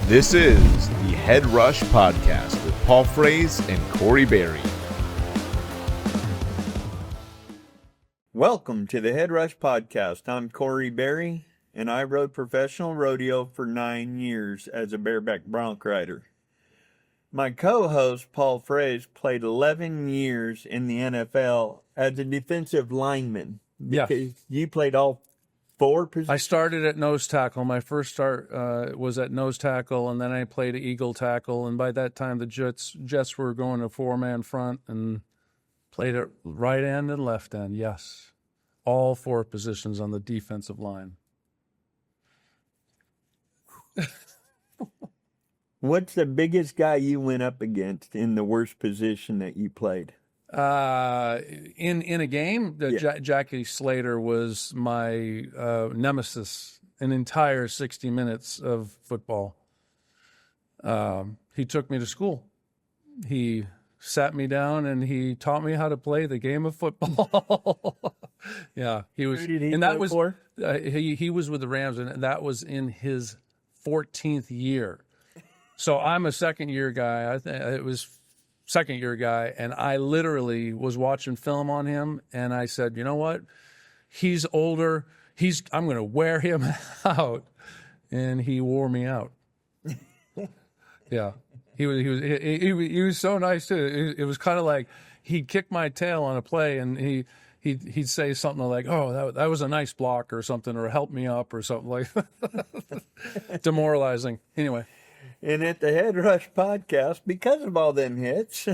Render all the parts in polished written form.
This is the HeadRush Podcast with Paul Frase and Corey Berry. Welcome to the HeadRush Podcast. I'm Corey Berry, and I rode professional rodeo for 9 years as a bareback bronc rider. My co-host, Paul Frase, played 11 years in the NFL as a defensive lineman. Yeah. You played all four positions? I started at nose tackle. My first start was at nose tackle, and then I played eagle tackle. And by that time, the Jets were going to four-man front and played at right end and left end. Yes, all four positions on the defensive line. What's the biggest guy you went up against in the worst position that you played? In a game, Jackie Slater was my nemesis an entire 60 minutes of football. He took me to school. He sat me down and he taught me how to play the game of football. Yeah, he was. Who did he and that play was for? He was with the Rams, and that was in his 14th year. So I'm a second-year guy. I think it was second-year guy, and I literally was watching film on him, and I said, you know what? He's older. I'm going to wear him out, and he wore me out. Yeah, he was so nice too. It was kind of like he'd kick my tail on a play, and he'd say something like, "Oh, that was a nice block," or something, or "Help me up," or something like that. Demoralizing. Anyway. And at the HeadRush Podcast, because of all them hits,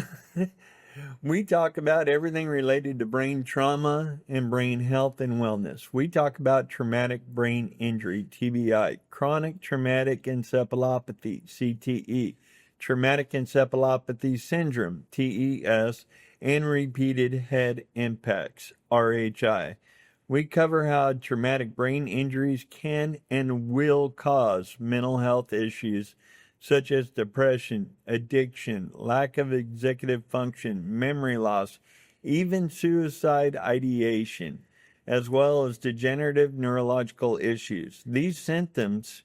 we talk about everything related to brain trauma and brain health and wellness. We talk about traumatic brain injury, TBI, chronic traumatic encephalopathy, CTE, traumatic encephalopathy syndrome, TES, and repeated head impacts, RHI. We cover how traumatic brain injuries can and will cause mental health issues such as depression, addiction, lack of executive function, memory loss, even suicide ideation, as well as degenerative neurological issues. These symptoms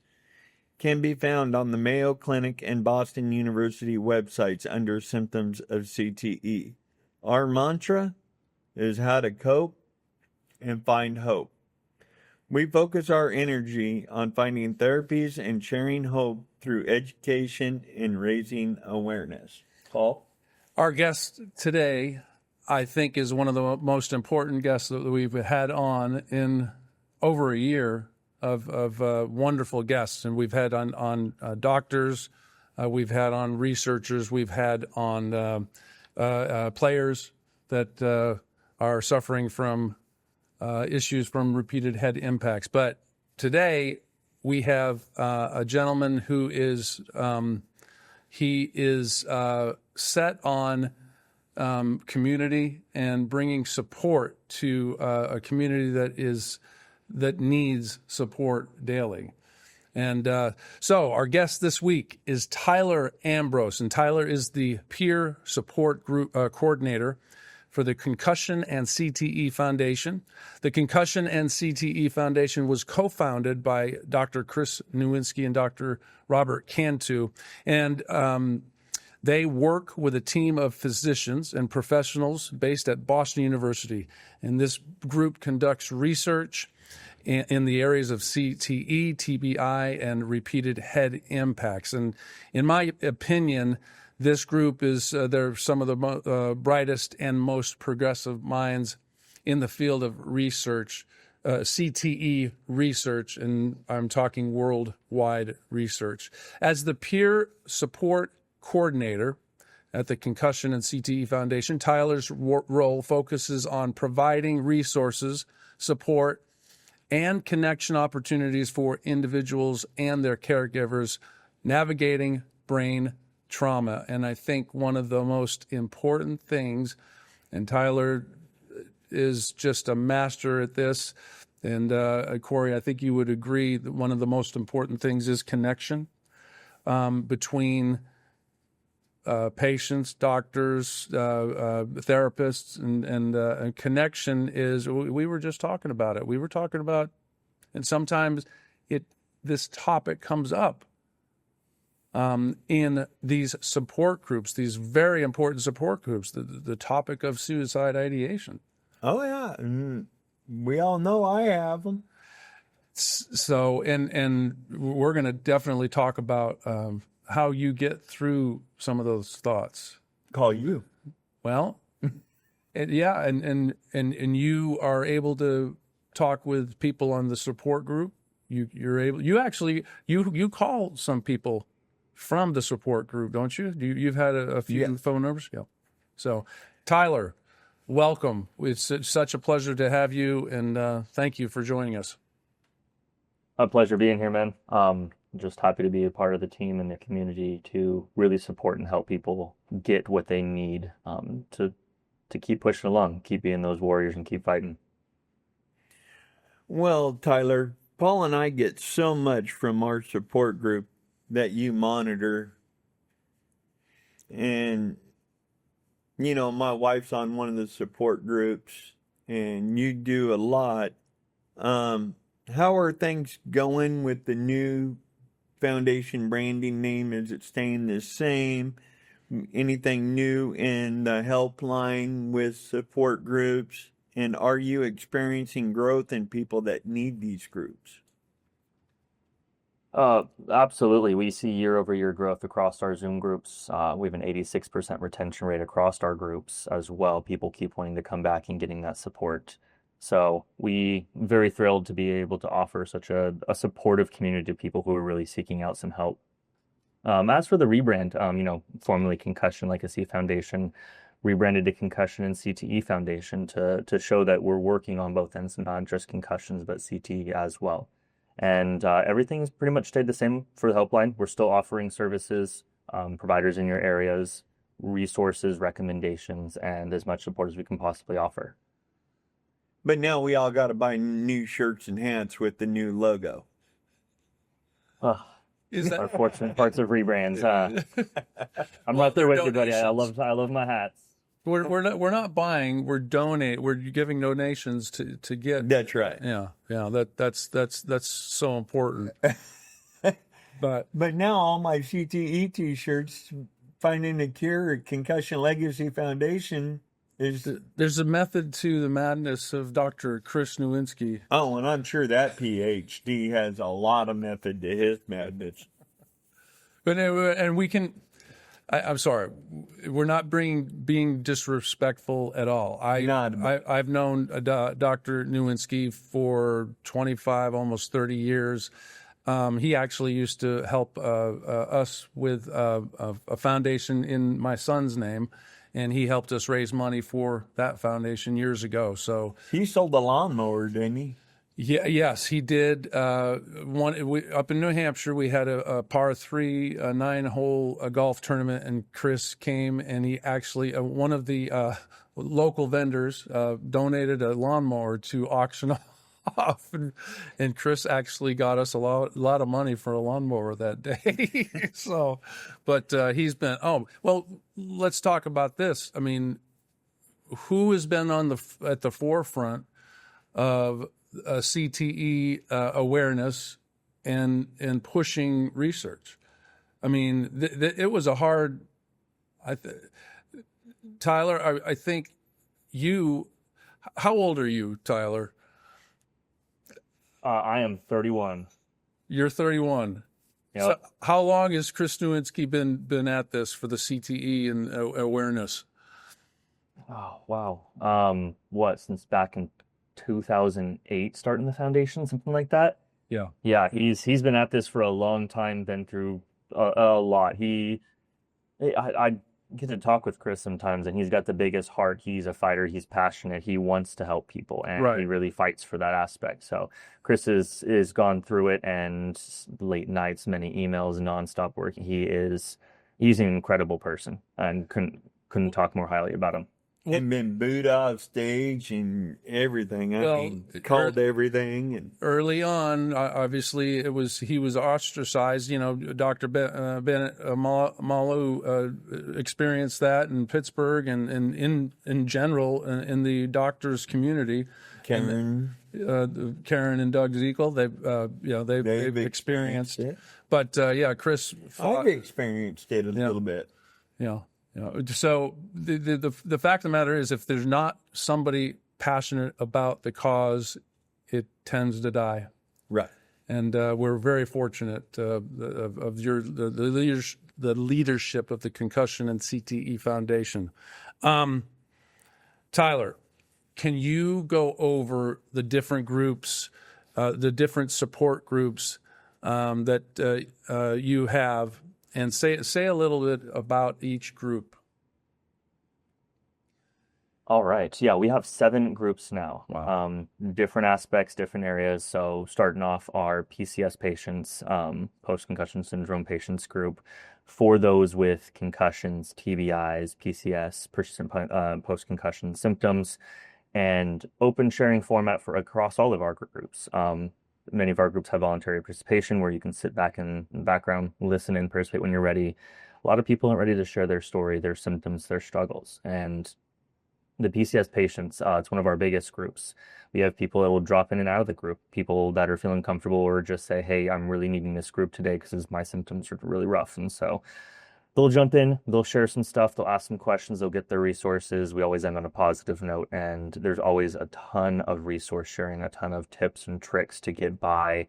can be found on the Mayo Clinic and Boston University websites under symptoms of CTE. Our mantra is how to cope and find hope. We focus our energy on finding therapies and sharing hope through education and raising awareness. Paul? Our guest today, I think, is one of the most important guests that we've had on in over a year of wonderful guests. And we've had on doctors, we've had on researchers, we've had on players that are suffering from issues from repeated head impacts. But today we have a gentleman who is set on community and bringing support to a community that needs support daily. And so our guest this week is Tyler Ambrose, and Tyler is the peer support group coordinator for the Concussion and CTE Foundation. The Concussion and CTE Foundation was co-founded by Dr. Chris Nowinski and Dr. Robert Cantu, and they work with a team of physicians and professionals based at Boston University. And this group conducts research in the areas of CTE, TBI, and repeated head impacts. And in my opinion, this group is, they're some of the brightest and most progressive minds in the field of research, CTE research, and I'm talking worldwide research. As the peer support coordinator at the Concussion and CTE Foundation, Tyler's role focuses on providing resources, support, and connection opportunities for individuals and their caregivers navigating brain trauma. And I think one of the most important things, and Tyler is just a master at this, and Corey, I think you would agree that one of the most important things is connection between patients, doctors, therapists, and connection is, we were just talking about it. We were talking about, and sometimes this topic comes up in these support groups, these very important support groups, the topic of suicide ideation. Oh, yeah. We all know I have them. So, and we're going to definitely talk about how you get through some of those thoughts. Call you. Well, and you are able to talk with people on the support group. You call some people from the support group, don't you? You've had a few phone numbers? Yeah. So, Tyler, welcome. It's such a pleasure to have you, and thank you for joining us. A pleasure being here, man. Just happy to be a part of the team and the community to really support and help people get what they need to keep pushing along, keep being those warriors and keep fighting. Well, Tyler, Paul and I get so much from our support group that you monitor. And, my wife's on one of the support groups, and you do a lot. How are things going with the new foundation branding name? Is it staying the same? Anything new in the helpline with support groups? And are you experiencing growth in people that need these groups? Absolutely. We see year-over-year growth across our Zoom groups. We have an 86% retention rate across our groups as well. People keep wanting to come back and getting that support. So we very thrilled to be able to offer such a supportive community to people who are really seeking out some help. As for the rebrand, formerly Concussion Legacy Foundation, rebranded to Concussion and CTE Foundation to show that we're working on both ends, not just concussions, but CTE as well. And everything's pretty much stayed the same for the helpline. We're still offering services, providers in your areas, resources, recommendations, and as much support as we can possibly offer. But now we all got to buy new shirts and hats with the new logo. Is that unfortunate parts of rebrands? I'm right there with you, buddy. I love my hats. We're not buying. We're donate. We're giving donations to get. That's right. Yeah. That's so important. But now all my CTE T-shirts, Finding a Cure, Concussion Legacy Foundation. There's a method to the madness of Dr. Chris Nowinski. Oh, and I'm sure that PhD has a lot of method to his madness. But and we can. I'm sorry, we're not being disrespectful at all. I've known Dr. Nowinski for 25, almost 30 years. He actually used to help us with a foundation in my son's name. And he helped us raise money for that foundation years ago. So he sold a lawnmower, didn't he? Yeah, yes, he did. Up in New Hampshire, we had a par 3, 9-hole golf tournament, and Chris came, and he actually one of the local vendors donated a lawnmower to auction off, and Chris actually got us a lot of money for a lawnmower that day. So, but he's been. Oh, well, let's talk about this. I mean, who has been at the forefront of CTE awareness and pushing research? I mean, it was a hard. Tyler, I think you. How old are you, Tyler? I am 31. You're 31. Yep. So how long has Chris Nowinski been at this for the CTE and awareness? Oh, wow. Since back in 2008, starting the foundation, something like that? Yeah. Yeah, he's been at this for a long time, been through a lot. I get to talk with Chris sometimes, and he's got the biggest heart. He's a fighter. He's passionate. He wants to help people, and Right. He really fights for that aspect. So Chris is gone through it, and late nights, many emails, nonstop working. He's an incredible person, and couldn't talk more highly about him. and been booed off stage and everything. Called everything. And early on, obviously, he was ostracized. Dr. Bennett Malu experienced that in Pittsburgh and in general in the doctors community. Karen And Doug Zekel, they've experienced it. But Chris, I've experienced it a little bit. Yeah. So the fact of the matter is, if there's not somebody passionate about the cause, it tends to die. Right. And we're very fortunate of the leadership of the Concussion and CTE Foundation. Tyler, can you go over the different groups, the different support groups that you have, and say a little bit about each group? All right. Yeah, we have 7 groups now. Wow. Different aspects, different areas. So starting off our PCS patients, post-concussion syndrome patients group, for those with concussions, TBIs, PCS, persistent post-concussion symptoms, and open sharing format for across all of our groups. Many of our groups have voluntary participation where you can sit back in the background, listen and participate when you're ready. A lot of people aren't ready to share their story, their symptoms, their struggles. And the PCS patients, it's one of our biggest groups. We have people that will drop in and out of the group, people that are feeling comfortable or just say, hey, I'm really needing this group today because my symptoms are really rough. And so they'll jump in, they'll share some stuff, they'll ask some questions, they'll get their resources. We always end on a positive note, and there's always a ton of resource sharing, a ton of tips and tricks to get by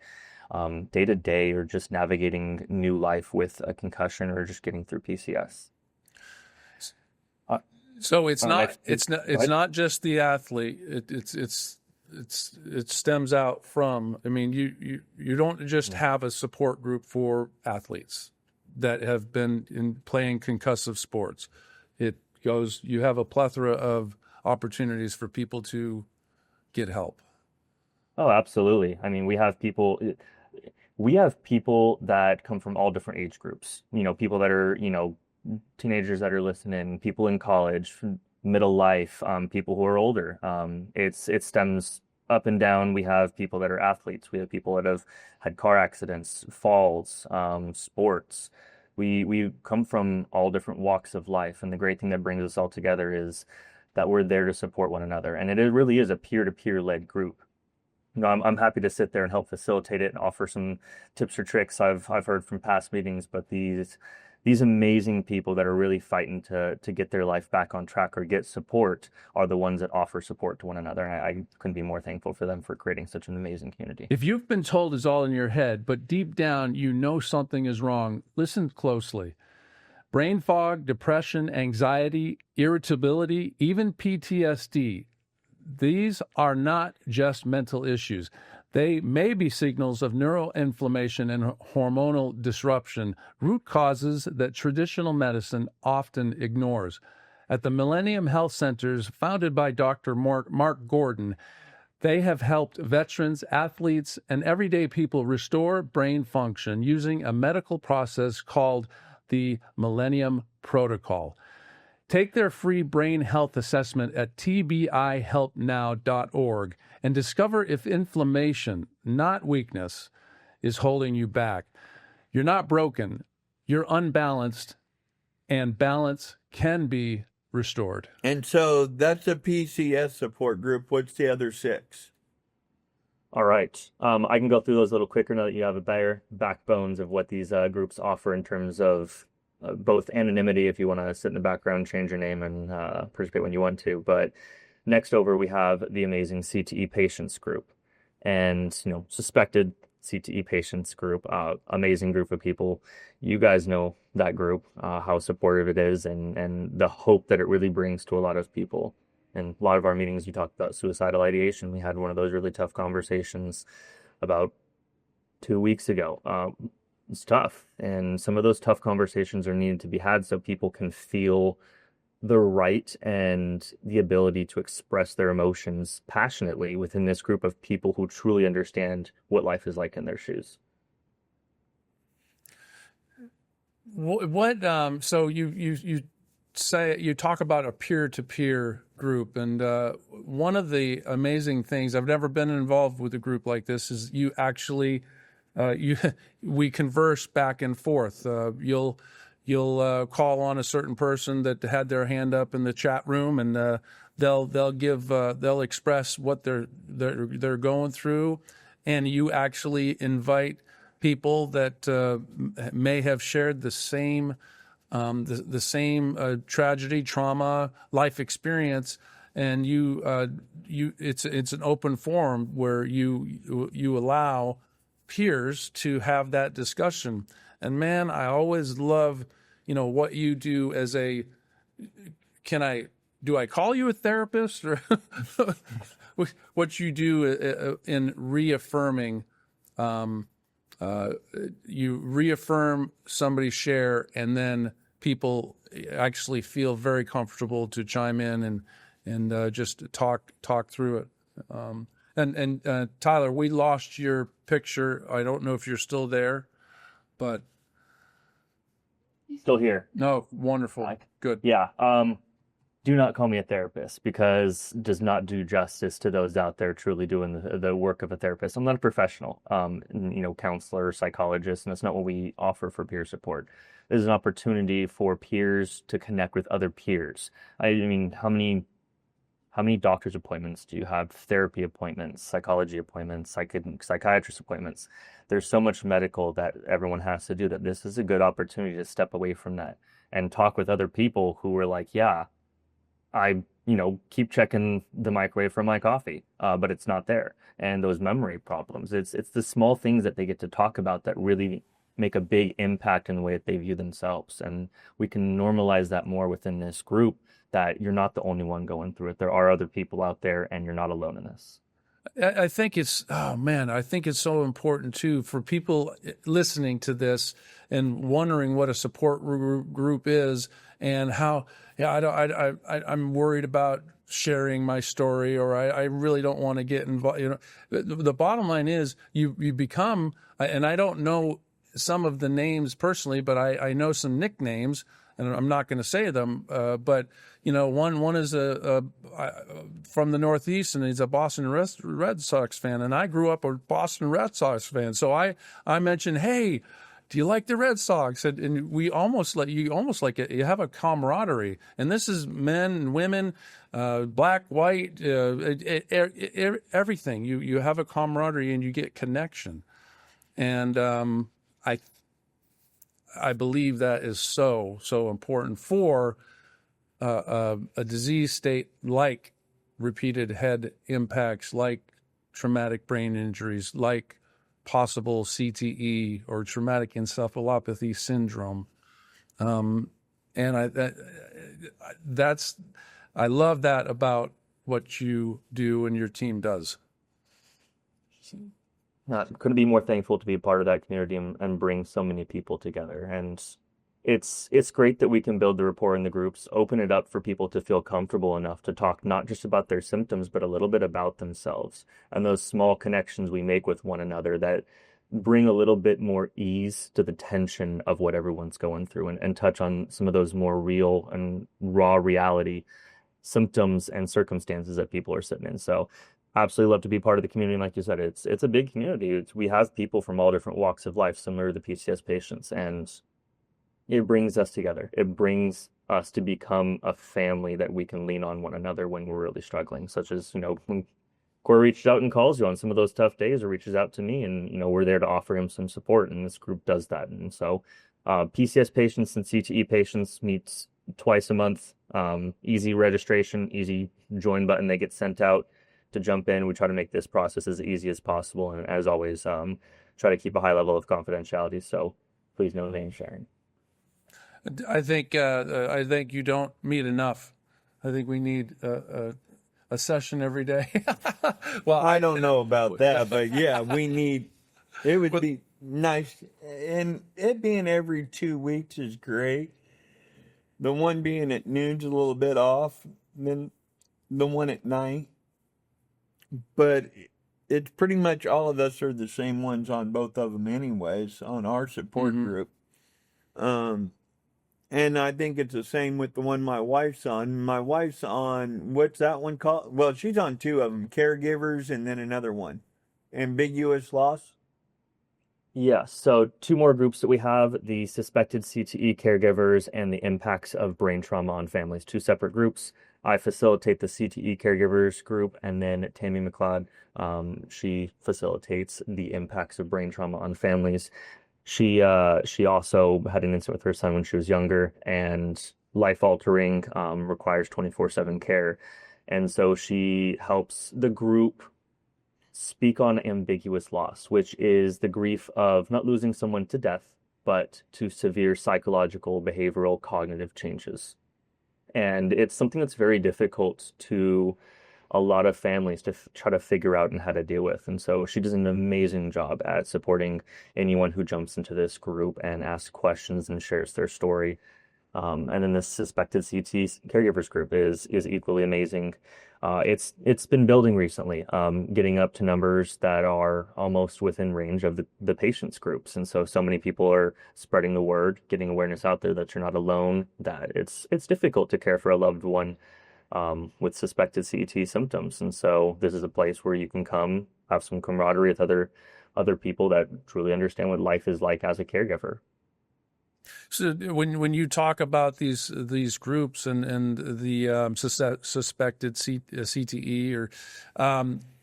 day to day, or just navigating new life with a concussion, or just getting through PCS. So it's not just the athlete. It stems out from. I mean, you don't just have a support group for athletes that have been playing concussive sports. It goes. You have a plethora of opportunities for people to get help. Oh, absolutely. I mean, we have people that come from all different age groups. People that are teenagers that are listening, people in college, middle life, people who are older. It stems up and down. We have people that are athletes. We have people that have had car accidents, falls, sports. We come from all different walks of life, and the great thing that brings us all together is that we're there to support one another, and it really is a peer-to-peer led group. I'm happy to sit there and help facilitate it and offer some tips or tricks I've heard from past meetings, but these amazing people that are really fighting to get their life back on track or get support are the ones that offer support to one another. And I couldn't be more thankful for them for creating such an amazing community. If you've been told it's all in your head, but deep down you know something is wrong, listen closely. Brain fog, depression, anxiety, irritability, even PTSD. These are not just mental issues. They may be signals of neuroinflammation and hormonal disruption, root causes that traditional medicine often ignores. At the Millennium Health Centers, founded by Dr. Mark Gordon, they have helped veterans, athletes, and everyday people restore brain function using a medical process called the Millennium Protocol. Take their free brain health assessment at tbihelpnow.org and discover if inflammation, not weakness, is holding you back. You're not broken, you're unbalanced, and balance can be restored. And so that's a PCS support group. What's the other 6? All right. I can go through those a little quicker now that you have a better backbones of what these groups offer in terms of both anonymity, if you want to sit in the background, change your name, and participate when you want to. But next over, we have the amazing CTE patients group, and suspected CTE patients group, amazing group of people. You guys know that group, how supportive it is, and the hope that it really brings to a lot of people. And a lot of our meetings, you talked about suicidal ideation. We had one of those really tough conversations about 2 weeks ago. It's tough, and some of those tough conversations are needed to be had so people can feel the right and the ability to express their emotions passionately within this group of people who truly understand what life is like in their shoes. So you say, you talk about a peer-to-peer group. And one of the amazing things, I've never been involved with a group like this, is you actually we converse back and forth. You'll call on a certain person that had their hand up in the chat room, and they'll express what they're going through, and you actually invite people that may have shared the same tragedy, trauma, life experience, and it's an open forum where you allow peers to have that discussion. And man, I always love, what you do as do I call you a therapist, or what you do in reaffirming, you reaffirm somebody's share, and then people actually feel very comfortable to chime in and just talk through it. And Tyler, we lost your picture. I don't know if you're still there, but Still here. no, wonderful, good. Yeah. Do not call me a therapist, because it does not do justice to those out there truly doing the work of a therapist. I'm not a professional, counselor, psychologist, and that's not what we offer for peer support. This is an opportunity for peers to connect with other peers. I mean, how many doctor's appointments do you have? Therapy appointments, psychology appointments, psychiatrist appointments. There's so much medical that everyone has to do, that this is a good opportunity to step away from that and talk with other people who are like, yeah, I, keep checking the microwave for my coffee, but it's not there. And those memory problems, it's the small things that they get to talk about that really make a big impact in the way that they view themselves. And we can normalize that more within this group, that you're not the only one going through it. There are other people out there, and you're not alone in this. I think I think it's so important too for people listening to this and wondering what a support group is, and how, I'm worried about sharing my story, or I really don't want to get involved. The bottom line is you become, and I don't know some of the names personally, but I know some nicknames, and I'm not going to say them. But one is from the Northeast, and he's a Boston Red Sox fan, and I grew up a Boston Red Sox fan. So I mentioned, hey, do you like the Red Sox? And we almost you have a camaraderie. And this is men and women, black, white, everything. You have a camaraderie, and you get connection. And I believe that is so important for a disease state like repeated head impacts, like traumatic brain injuries, like possible CTE or traumatic encephalopathy syndrome. And I love that about what you do and your team does. Couldn't be more thankful to be a part of that community and bring so many people together. And it's great that we can build the rapport in the groups, open it up for people to feel comfortable enough to talk not just about their symptoms, but a little bit about themselves, and those small connections we make with one another that bring a little bit more ease to the tension of what everyone's going through, and touch on some of those more real and raw reality symptoms and circumstances that people are sitting in. So absolutely love to be part of the community. And like you said, it's a big community. We have people from all different walks of life, similar to the PCS patients, and it brings us together. It brings us to become a family that we can lean on one another when we're really struggling, such as, when Corey reaches out and calls you on some of those tough days, or reaches out to me, and, we're there to offer him some support, and this group does that. And so PCS patients and CTE patients meet twice a month, easy registration, easy join button. They get sent out to jump in. We try to make this process as easy as possible, and as always, try to keep a high level of confidentiality. So please no name sharing. I think you don't meet enough. I think we need a session every day. Well, I don't know about that, but yeah, it would be nice. And it being every 2 weeks is great. The one being at noon's a little bit off, then the one at night. But it's pretty much all of us are the same ones on both of them anyways, on our support group. And I think it's the same with the one my wife's on. My wife's on, what's that one called? Well, she's on two of them, Caregivers and then another one, Ambiguous Loss. Yeah, so two more groups that we have, the suspected CTE caregivers and the impacts of brain trauma on families, two separate groups. I facilitate the CTE caregivers group, and then Tammy McLeod, she facilitates the impacts of brain trauma on families. She also had an incident with her son when she was younger, and life-altering, requires 24/7 care. And so she helps the group speak on ambiguous loss, which is the grief of not losing someone to death, but to severe psychological, behavioral, cognitive changes. And it's something that's very difficult to a lot of families to try to figure out and how to deal with. And so she does an amazing job at supporting anyone who jumps into this group and asks questions and shares their story. And then the suspected CT caregivers group is equally amazing. It's been building recently, getting up to numbers that are almost within range of the patients groups. And so many people are spreading the word, getting awareness out there that you're not alone, that it's difficult to care for a loved one with suspected CT symptoms. And so this is a place where you can come, have some camaraderie with other people that truly understand what life is like as a caregiver. So when you talk about these groups and the suspected CTE, or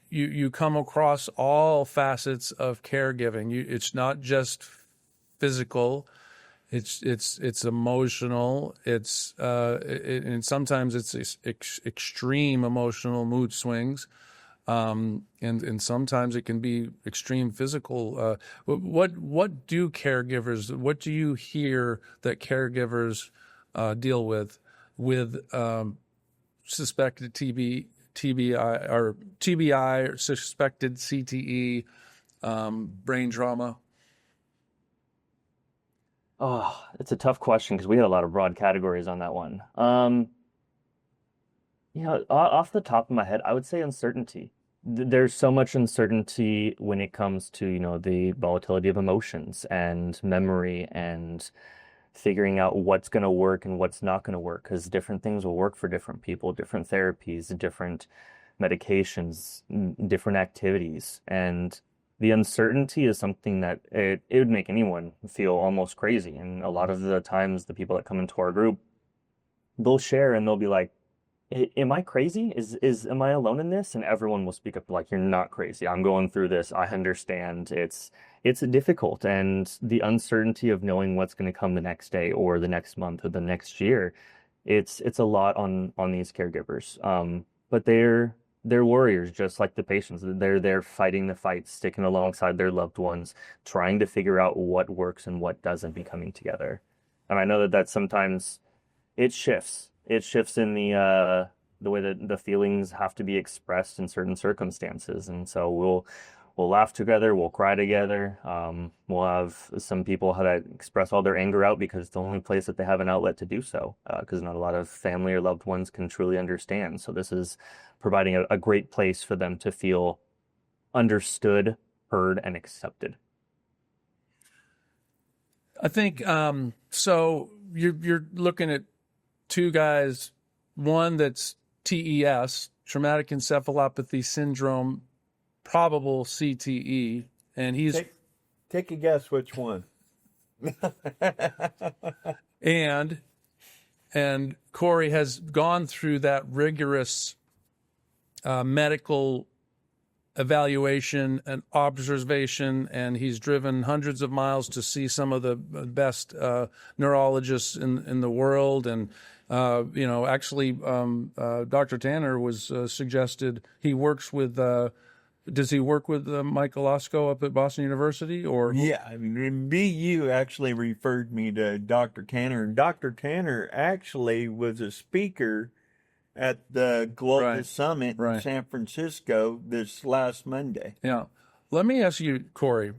you come across all facets of caregiving. It's not just physical. It's emotional. And sometimes it's extreme emotional mood swings. And sometimes it can be extreme physical. What do caregivers? What do you hear that caregivers deal with suspected TBI or suspected CTE, brain trauma? Oh, it's a tough question because we had a lot of broad categories on that one. Off the top of my head, I would say uncertainty. There's so much uncertainty when it comes to, the volatility of emotions and memory and figuring out what's going to work and what's not going to work, because different things will work for different people, different therapies, different medications, different activities. And the uncertainty is something that it would make anyone feel almost crazy. And a lot of the times the people that come into our group, they'll share and they'll be like, am I crazy? Am I alone in this? And everyone will speak up like, you're not crazy. I'm going through this. I understand. It's difficult. And the uncertainty of knowing what's going to come the next day or the next month or the next year, it's a lot on these caregivers. But they're warriors, just like the patients. They're there fighting the fight, sticking alongside their loved ones, trying to figure out what works and what doesn't, be coming together. And I know that sometimes it shifts. It shifts in the way that the feelings have to be expressed in certain circumstances. And so we'll laugh together, we'll cry together. We'll have some people how to express all their anger out because it's the only place that they have an outlet to do so, because not a lot of family or loved ones can truly understand. So this is providing a great place for them to feel understood, heard, and accepted. I think so. You're looking at two guys, one that's TES, traumatic encephalopathy syndrome, probable CTE, and he's take a guess which one. and Corey has gone through that rigorous medical evaluation and observation, and he's driven hundreds of miles to see some of the best neurologists in the world. And actually, Dr. Tanner was suggested he works with. Does he work with Mike Alasko up at Boston University, or? Yeah, BU actually referred me to Dr. Tanner, and Dr. Tanner actually was a speaker at the Global Summit in San Francisco this last Monday. Yeah. Let me ask you, Corey,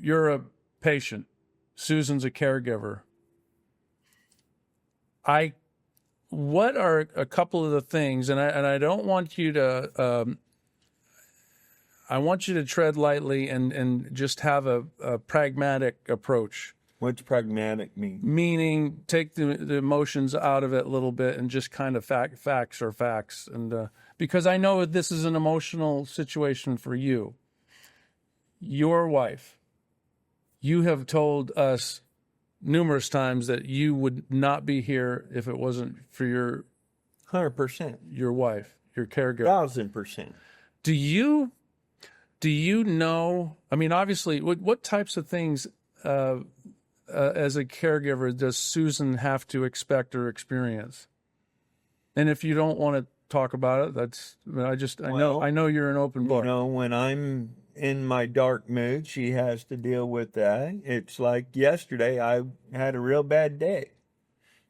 you're a patient. Susan's a caregiver. What are a couple of the things, and I don't want you to, I want you to tread lightly and just have a pragmatic approach. What's pragmatic mean? Meaning take the emotions out of it a little bit and just kind of facts are facts. And because I know this is an emotional situation for you. Your wife, you have told us numerous times that you would not be here if it wasn't for your 100%. Your wife, your caregiver. 1,000%. Do you know, I mean, obviously, what types of things as a caregiver does Susan have to expect or experience? And if you don't want to talk about it, that's, I know you're an open book. You know, when I'm in my dark mood, she has to deal with that. It's like yesterday, I had a real bad day.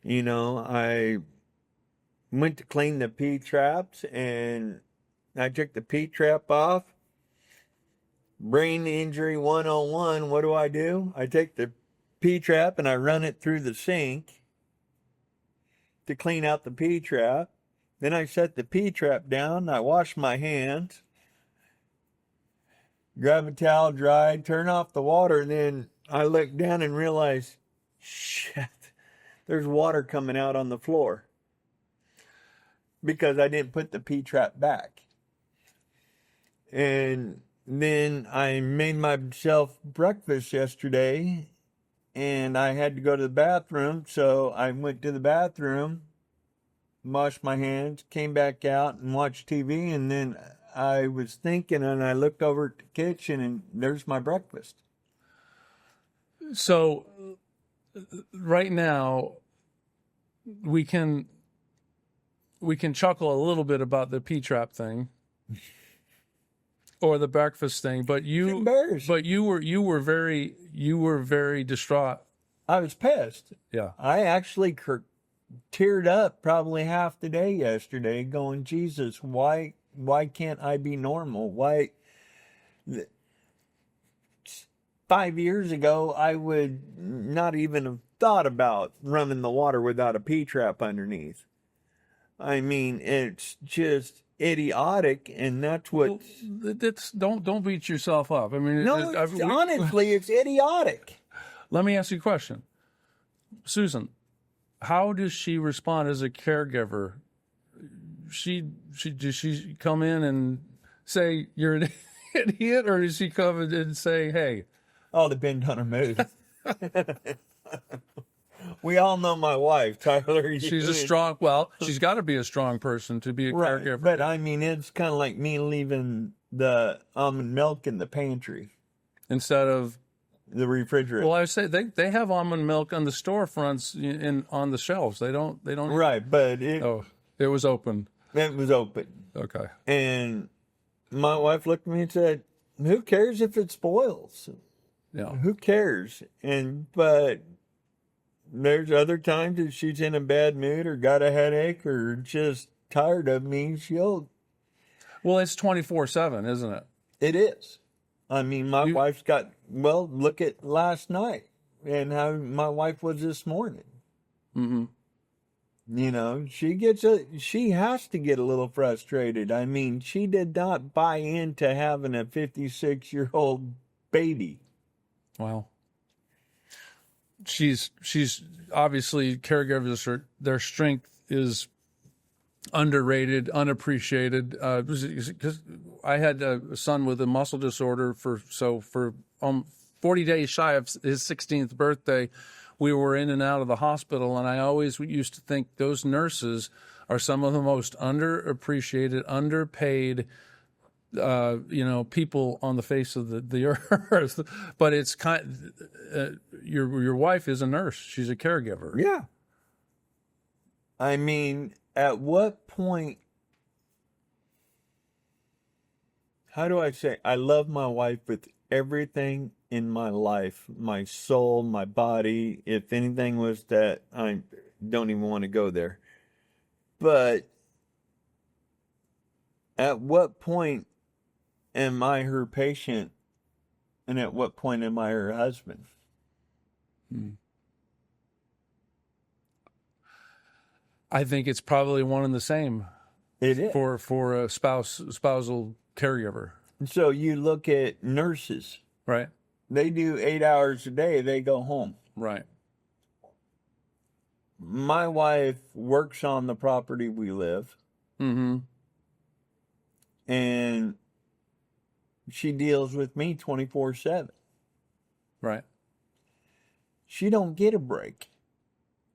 You know, I went to clean the P-traps and I took the P-trap off. Brain injury 101, what do? I take the P-trap and I run it through the sink to clean out the P-trap. Then I set the P-trap down, I wash my hands, grab a towel, dry, turn off the water, then I look down and realize, shit, there's water coming out on the floor because I didn't put the P-trap back. And then I made myself breakfast yesterday and I had to go to the bathroom. So I went to the bathroom, washed my hands, came back out and watched TV. And then I was thinking and I looked over at the kitchen and there's my breakfast. So right now we can chuckle a little bit about the P-trap thing. Or the breakfast thing, but you were very distraught. I was pissed. Yeah, I actually teared up probably half the day yesterday, going, Jesus, why can't I be normal? Why? 5 years ago, I would not even have thought about running the water without a P-trap underneath. I mean, it's just idiotic, and that's what. Don't beat yourself up. I mean, no, honestly, it's idiotic. Let me ask you a question, Susan. How does she respond as a caregiver? Does she come in and say you're an idiot, or does she come in and say, "Hey"? All depends on her mood. We all know my wife, Tyler. She's she's got to be a strong person to be a caregiver. But I mean, it's kind of like me leaving the almond milk in the pantry instead of the refrigerator. Well, I say they have almond milk on the storefronts on the shelves. They don't. Right, but it was open. It was open. Okay. And my wife looked at me and said, "Who cares if it spoils? Yeah. Who cares?" But there's other times that she's in a bad mood or got a headache or just tired of me. Well, it's 24/7, isn't it? It is. I mean, my wife's look at last night and how my wife was this morning. Mm-hmm. You know, she has to get a little frustrated. I mean, she did not buy into having a 56-year-old baby. Wow. She's obviously caregivers their strength is underrated, unappreciated. Because I had a son with a muscle disorder for 40 days shy of his 16th birthday, we were in and out of the hospital, and I always used to think those nurses are some of the most underappreciated, underpaid people on the face of the earth. But it's your wife is a nurse. She's a caregiver. Yeah. I mean, at what point, how do I say, I love my wife with everything in my life, my soul, my body. If anything was that, I don't even want to go there. But at what point am I her patient, and at what point am I her husband? I think it's probably one and the same. It is for a spousal caregiver. So you look at nurses, right? They do 8 hours a day. They go home. Right. My wife works on the property we live, Mm-hmm. and she deals with me 24/7. Right. She don't get a break.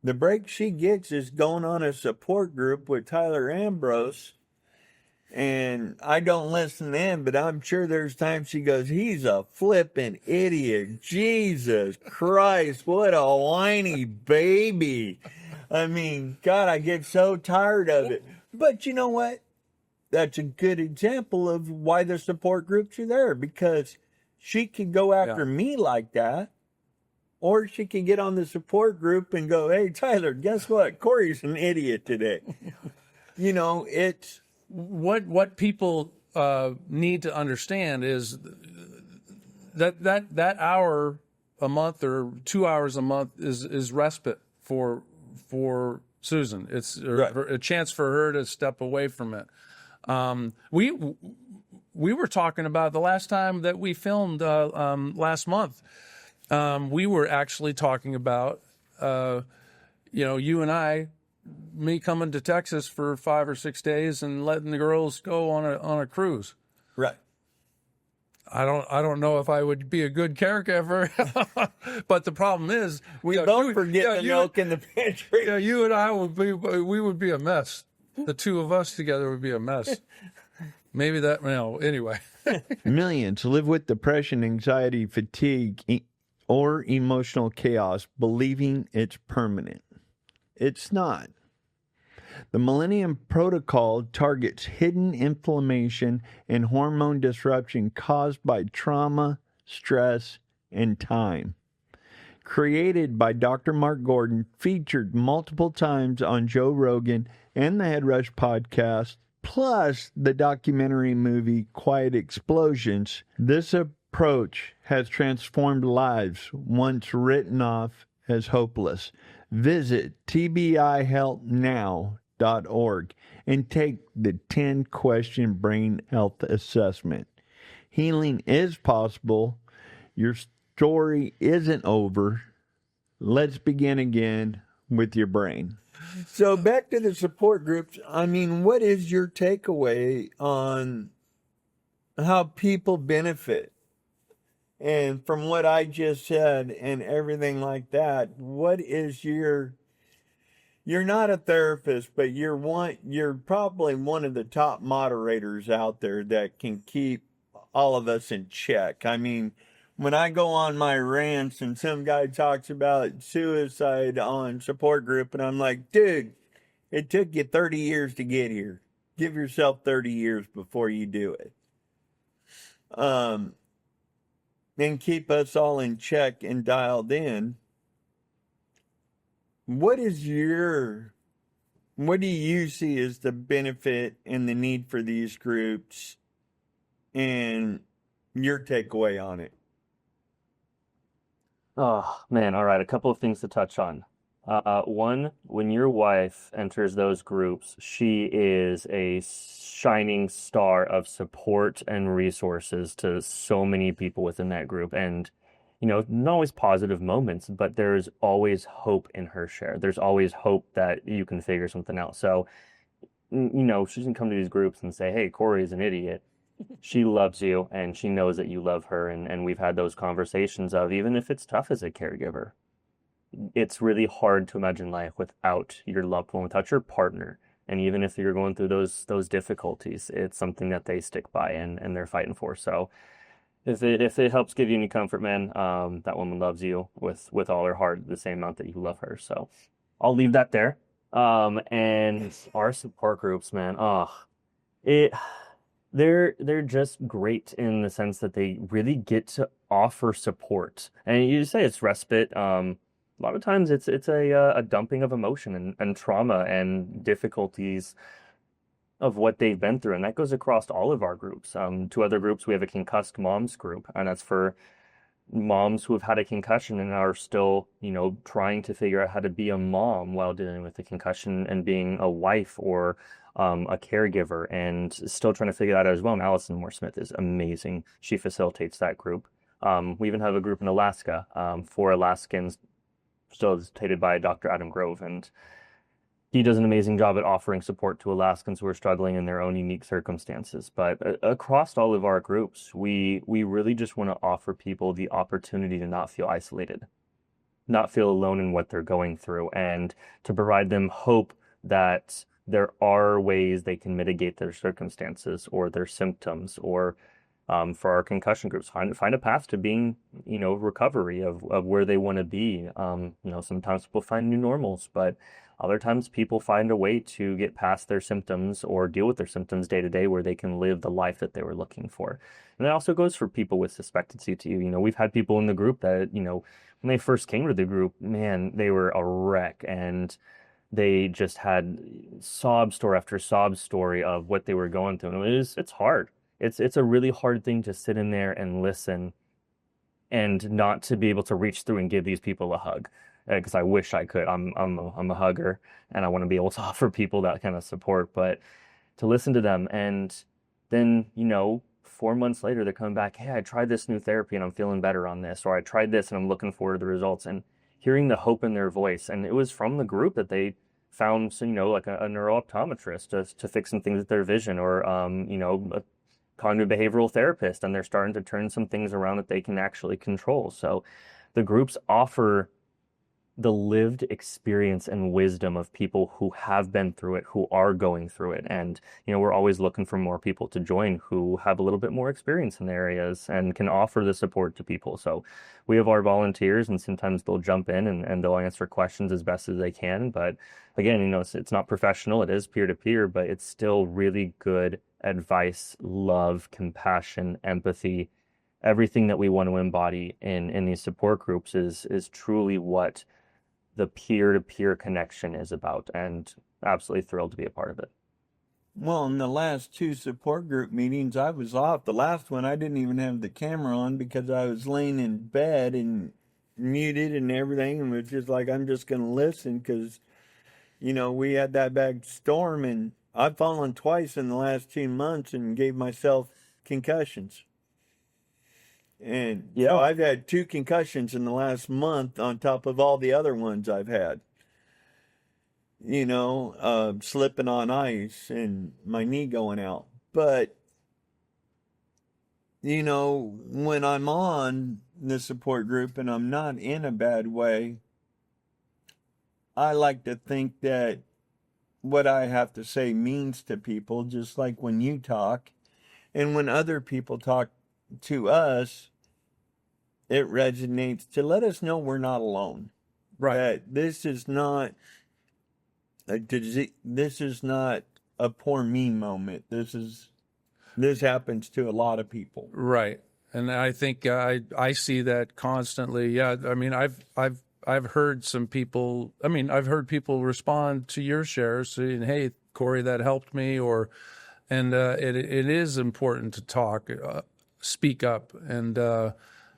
The break she gets is going on a support group with Tyler Ambrose. And I don't listen in, but I'm sure there's times she goes, he's a flippin' idiot. Jesus Christ, what a whiny baby. I mean, God, I get so tired of it. But you know what? That's a good example of why the support groups are there, because she can go after me like that, or she can get on the support group and go, hey, Tyler, guess what? Corey's an idiot today. You know, it's... What people need to understand is that hour a month or 2 hours a month is respite for Susan. It's a chance for her to step away from it. We were talking about the last time that we filmed last month. We were actually talking about you and I. Me coming to Texas for 5 or 6 days and letting the girls go on a cruise. Right. I don't know if I would be a good caregiver, but the problem is we don't forget the milk in the pantry. Yeah, you and I would be a mess. The two of us together would be a mess. Maybe that, anyway. Millions live with depression, anxiety, fatigue, or emotional chaos, believing it's permanent. It's not. The Millennium Protocol targets hidden inflammation and hormone disruption caused by trauma, stress, and time. Created by Dr. Mark Gordon, featured multiple times on Joe Rogan and the HeadRush Podcast, plus the documentary movie Quiet Explosions, this approach has transformed lives once written off as hopeless. Visit tbihelpnow.org and take the 10-question brain health assessment. Healing is possible. Your story isn't over. Let's begin again with your brain. So back to the support groups. I mean, what is your takeaway on how people benefit? And from what I just said and everything like that, what is you're not a therapist, but you're probably one of the top moderators out there that can keep all of us in check. I mean, when I go on my rants and some guy talks about suicide on support group, and I'm like, dude, it took you 30 years to get here. Give yourself 30 years before you do it. And keep us all in check and dialed in. What do you see as the benefit and the need for these groups and your takeaway on it? Oh, man. All right. A couple of things to touch on. One, when your wife enters those groups, she is a shining star of support and resources to so many people within that group. And, not always positive moments, but there's always hope in her share. There's always hope that you can figure something out. So, she doesn't come to these groups and say, hey, Corey's an idiot. She loves you and she knows that you love her. And we've had those conversations of, even if it's tough as a caregiver, it's really hard to imagine life without your loved one, without your partner. And even if you're going through those difficulties, it's something that they stick by and they're fighting for. So if it helps give you any comfort, man, that woman loves you with all her heart, the same amount that you love her. So I'll leave that there. And our support groups, man, they're just great in the sense that they really get to offer support. And you say it's respite. A lot of times it's a dumping of emotion and trauma and difficulties of what they've been through. And that goes across all of our groups. Two other groups, we have a concussed moms group, and that's for moms who have had a concussion and are still, trying to figure out how to be a mom while dealing with the concussion and being a wife or a caregiver and still trying to figure that out as well. And Allison Moore Smith is amazing. She facilitates that group. We even have a group in Alaska for Alaskans facilitated by Dr. Adam Grove, and he does an amazing job at offering support to Alaskans who are struggling in their own unique circumstances. But across all of our groups, we really just want to offer people the opportunity to not feel isolated, not feel alone in what they're going through, and to provide them hope that there are ways they can mitigate their circumstances or their symptoms, or for our concussion groups, find a path to being, recovery of where they want to be. Sometimes people find new normals, but other times people find a way to get past their symptoms or deal with their symptoms day to day where they can live the life that they were looking for. And that also goes for people with suspected CTE. We've had people in the group that, when they first came to the group, man, they were a wreck, and they just had sob story after sob story of what they were going through. And it's hard. It's a really hard thing to sit in there and listen and not to be able to reach through and give these people a hug. Because I wish I could. I'm a hugger, and I want to be able to offer people that kind of support. But to listen to them, and then 4 months later they're coming back, hey, I tried this new therapy and I'm feeling better on this, or I tried this and I'm looking forward to the results, and hearing the hope in their voice. And it was from the group that they found, like a neuro-optometrist to fix some things with their vision, or a cognitive behavioral therapist, and they're starting to turn some things around that they can actually control. So the groups offer the lived experience and wisdom of people who have been through it, who are going through it. And, we're always looking for more people to join who have a little bit more experience in the areas and can offer the support to people. So we have our volunteers, and sometimes they'll jump in and they'll answer questions as best as they can. But again, it's not professional. It is peer-to-peer, but it's still really good advice, love, compassion, empathy. Everything that we want to embody in these support groups is truly what the peer-to-peer connection is about, and absolutely thrilled to be a part of it. Well, in the last 2 support group meetings, I was off. The last one, I didn't even have the camera on because I was laying in bed and muted and everything, and was just like, I'm just going to listen because, we had that bad storm, and I've fallen twice in the last 2 months and gave myself concussions. And so I've had 2 concussions in the last month on top of all the other ones I've had. Slipping on ice and my knee going out. But, when I'm on the support group and I'm not in a bad way, I like to think that what I have to say means to people, just like when you talk. And when other people talk to us, it resonates to let us know we're not alone. Right. That this is not a disease. This is not a poor me moment. This happens to a lot of people. Right. And I think I see that constantly. Yeah. I mean, I've heard some people. I mean, I've heard people respond to your shares saying, "Hey, Corey, that helped me," and it is important to talk, speak up, and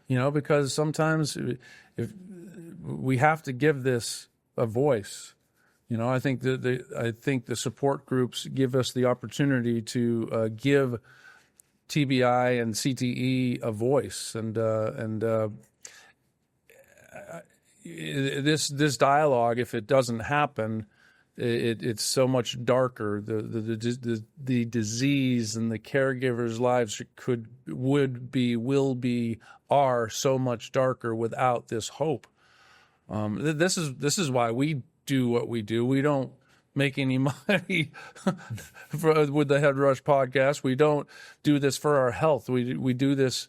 because sometimes if we have to give this a voice. I think the support groups give us the opportunity to give TBI and CTE a voice, and this dialogue, if it doesn't happen, it's so much darker. The disease and the caregivers' lives will be are so much darker without this hope. This is why we do what we do. We don't make any money with the HeadRush podcast. We don't do this for our health. We do this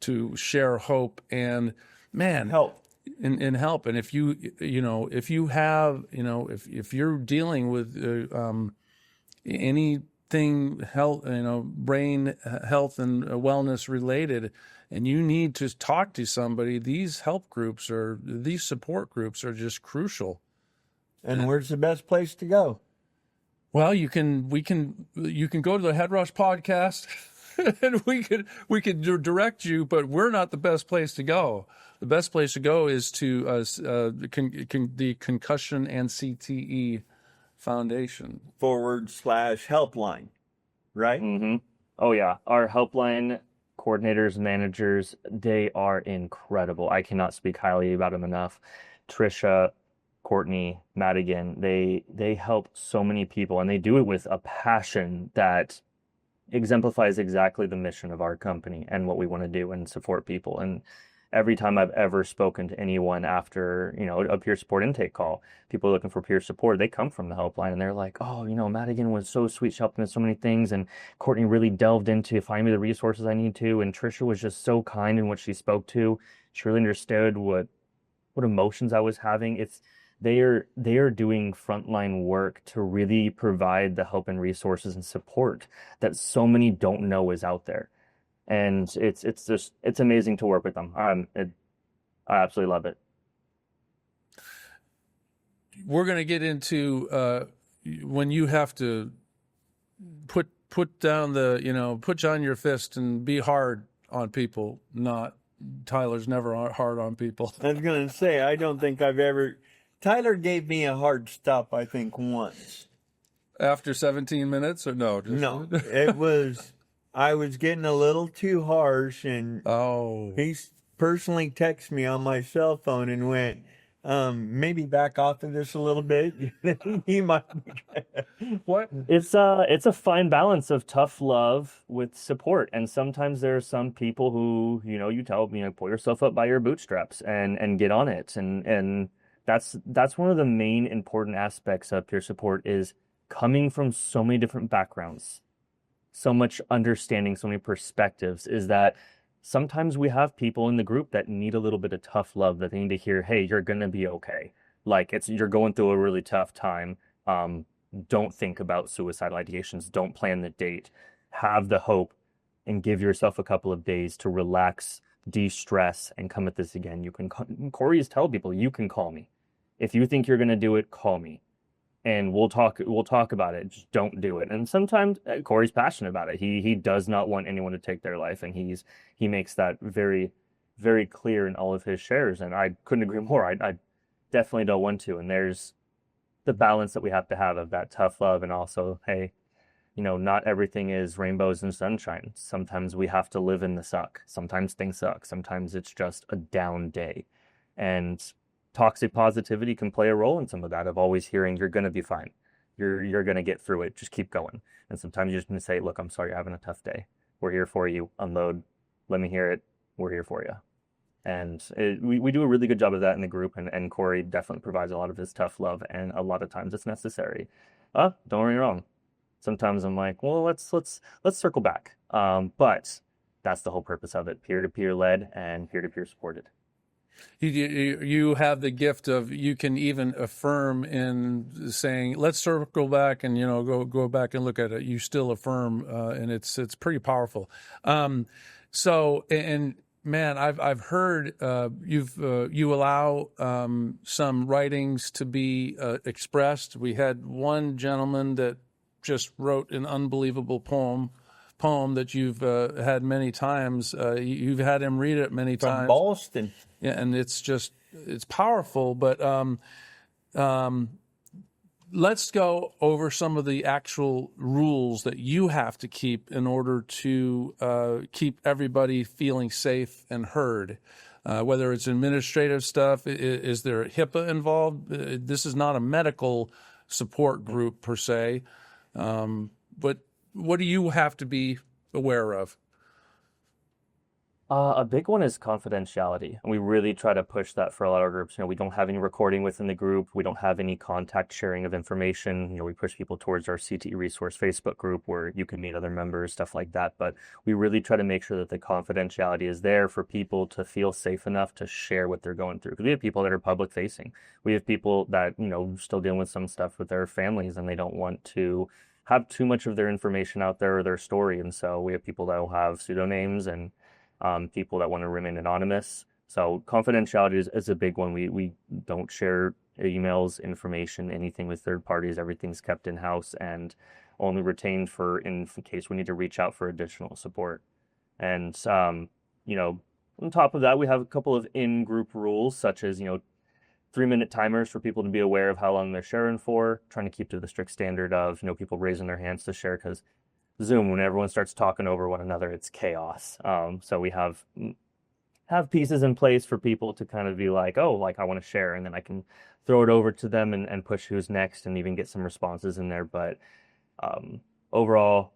to share hope and Help. And help. And if you're dealing with anything health, brain health and wellness related, and you need to talk to somebody, these support groups are just crucial. And where's the best place to go? Well, you can go to the HeadRush podcast, and we could direct you, but we're not the best place to go. The best place to go is to the Concussion and CTE Foundation /helpline, right? Mm-hmm. Oh yeah, our helpline coordinators, managers, they are incredible. I cannot speak highly about them enough. Trisha, Courtney, Madigan, they help so many people, and they do it with a passion that exemplifies exactly the mission of our company and what we want to do and support people. And every time I've ever spoken to anyone after, a peer support intake call, people looking for peer support, they come from the helpline and they're like, oh, Madigan was so sweet. She helped me with so many things. And Courtney really delved into finding me the resources I need to. And Trisha was just so kind in what she spoke to. She really understood what emotions I was having. They are doing frontline work to really provide the help and resources and support that so many don't know is out there. And it's amazing to work with them. I absolutely love it. We're going to get into when you have to put down put down your fist and be hard on people. Tyler's never hard on people. I was going to say, I don't think I've ever. Tyler gave me a hard stop, I think, once. After 17 minutes, or no? No, it was. I was getting a little too harsh, and he personally texted me on my cell phone and went, maybe back off of this a little bit. He might. What? It's a fine balance of tough love with support, and sometimes there are some people who you tell me pull yourself up by your bootstraps and get on it, and that's one of the main important aspects of peer support is coming from so many different backgrounds. So much understanding, so many perspectives, is that sometimes we have people in the group that need a little bit of tough love, that they need to hear, hey, you're going to be okay. Like you're going through a really tough time. Don't think about suicidal ideations. Don't plan the date. Have the hope and give yourself a couple of days to relax, de-stress, and come at this again. Corey's tell people, you can call me. If you think you're going to do it, call me. And we'll talk about it. Just don't do it. And sometimes Corey's passionate about it. He does not want anyone to take their life, and he makes that very, very clear in all of his shares. And I couldn't agree more. I definitely don't want to. And there's the balance that we have to have of that tough love, and also, hey, not everything is rainbows and sunshine. Sometimes we have to live in the suck. Sometimes things suck. Sometimes it's just a down day, and toxic positivity can play a role in some of that, of always hearing you're going to be fine. You're going to get through it. Just keep going. And sometimes you just need to say, look, I'm sorry you're having a tough day. We're here for you. Unload. Let me hear it. We're here for you. And we do a really good job of that in the group. And Corey definitely provides a lot of his tough love. And a lot of times it's necessary. Don't get me wrong. Sometimes I'm like, well, let's circle back. But that's the whole purpose of it. Peer-to-peer led and peer-to-peer supported. You have the gift of, you can even affirm in saying, let's circle back and go back and look at it. You still affirm, and it's pretty powerful. So man, I've heard you allow some writings to be expressed. We had one gentleman that just wrote an unbelievable poem that you've had many times. You've had him read it many times. From Boston. Yeah, and it's powerful. But let's go over some of the actual rules that you have to keep in order to keep everybody feeling safe and heard. Whether it's administrative stuff, is there HIPAA involved? This is not a medical support group per se, but what do you have to be aware of? A big one is confidentiality. And we really try to push that for a lot of groups. We don't have any recording within the group. We don't have any contact sharing of information. We push people towards our CTE resource Facebook group where you can meet other members, stuff like that. But we really try to make sure that the confidentiality is there for people to feel safe enough to share what they're going through. Because we have people that are public facing. We have people that, still dealing with some stuff with their families, and they don't want to have too much of their information out there or their story. And so we have people that will have pseudonyms and people that want to remain anonymous. So confidentiality is a big one. We don't share emails, information, anything with third parties. Everything's kept in-house and only retained in case we need to reach out for additional support. And, on top of that, we have a couple of in-group rules, such as, 3-minute timers for people to be aware of how long they're sharing for, trying to keep to the strict standard of, people raising their hands to share, because Zoom, when everyone starts talking over one another, it's chaos. So we have have pieces in place for people to kind of be like, oh, like I want to share, and then I can throw it over to them and push who's next and even get some responses in there. But overall,